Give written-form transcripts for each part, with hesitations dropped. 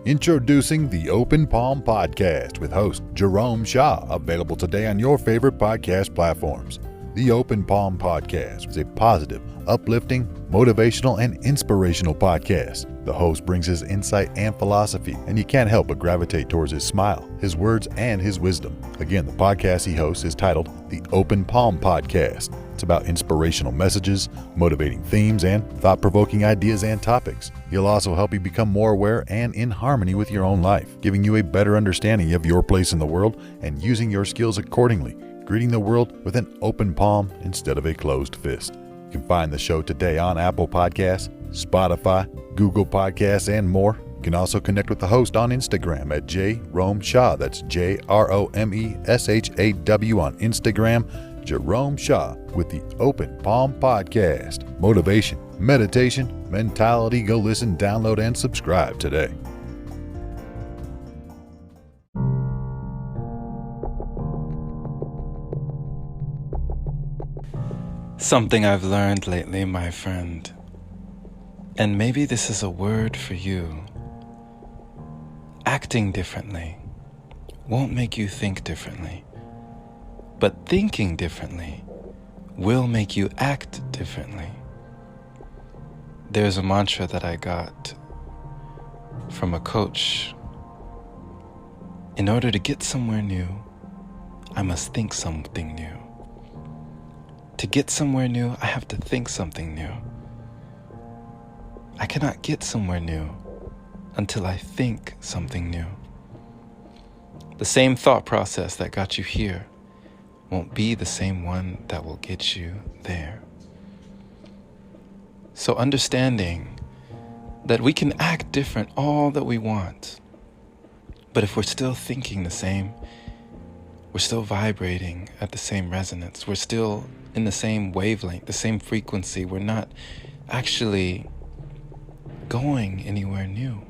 Introducing the Open Palm Podcast with host Jerome Shaw, available today on your favorite podcast platforms. The Open Palm Podcast is a positive, uplifting, motivational, and inspirational podcast. The host brings his insight and philosophy, and you can't help but gravitate towards his smile, his words, and his wisdom. Again, the podcast he hosts is titled The Open Palm Podcast. It's about inspirational messages, motivating themes, and thought-provoking ideas and topics. He'll also help you become more aware and in harmony with your own life, giving you a better understanding of your place in the world and using your skills accordingly, greeting the world with an open palm instead of a closed fist. You can find the show today on Apple Podcasts, Spotify, Google Podcasts, and more. You can also connect with the host on Instagram at Jerome Shaw. That's Jeromeshaw on Instagram. Jerome Shaw with the Open Palm Podcast. Motivation, meditation, mentality. Go listen, download, and subscribe today. Something I've learned lately, my friend, and maybe this is a word for you. Acting differently won't make you think differently, but thinking differently will make you act differently. There's a mantra that I got from a coach. In order to get somewhere new, I must think something new. To get somewhere new, I have to think something new. I cannot get somewhere new until I think something new. The same thought process that got you here won't be the same one that will get you there. So understanding that we can act different all that we want, but if we're still thinking the same, we're still vibrating at the same resonance, we're still in the same wavelength, the same frequency, we're not actually going anywhere new.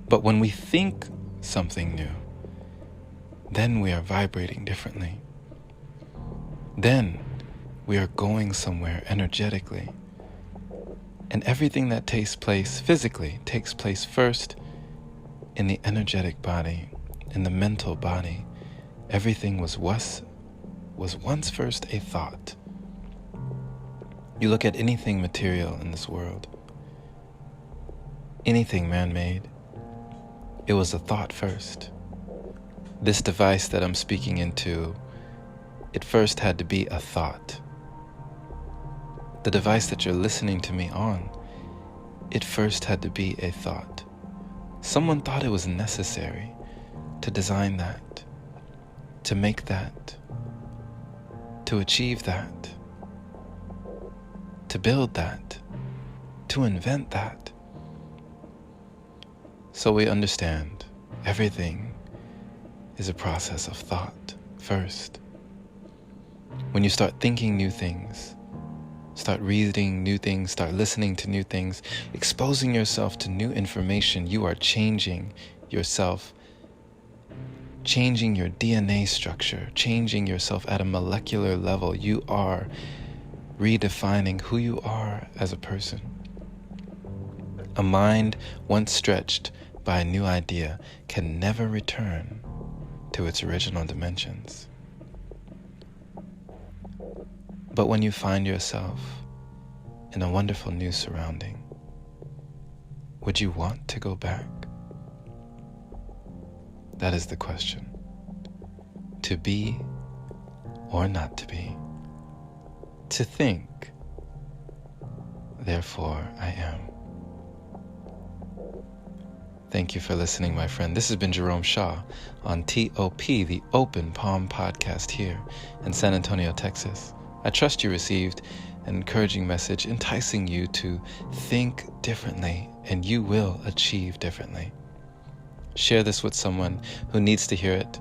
But when we think something new, then we are vibrating differently. Then we are going somewhere energetically. And everything that takes place physically takes place first in the energetic body, in the mental body. Everything was once first a thought. You look at anything material in this world, anything man-made, it was a thought first. This device that I'm speaking into, it first had to be a thought. The device that you're listening to me on, it first had to be a thought. Someone thought it was necessary to design that, to make that, to achieve that, to build that, to invent that. So we understand everything is a process of thought first. When you start thinking new things, start reading new things, start listening to new things, exposing yourself to new information, you are changing yourself, changing your DNA structure, changing yourself at a molecular level. You are redefining who you are as a person. A mind once stretched by a new idea can never return to its original dimensions. But when you find yourself in a wonderful new surrounding, would you want to go back? That is the question. To be or not to be. To think, therefore I am. Thank you for listening, my friend. This has been Jerome Shaw on TOP, the Open Palm Podcast here in San Antonio, Texas. I trust you received an encouraging message enticing you to think differently, and you will achieve differently. Share this with someone who needs to hear it.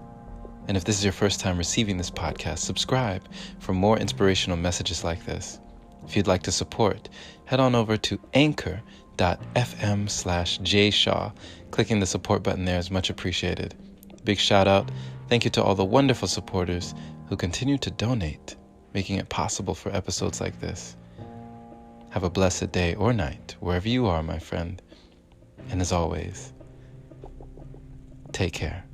And if this is your first time receiving this podcast, subscribe for more inspirational messages like this. If you'd like to support, head on over to anchor.fm/jshaw. Clicking the support button there is much appreciated. Big shout out. Thank you to all the wonderful supporters who continue to donate, making it possible for episodes like this. Have a blessed day or night, wherever you are, my friend. And as always, take care.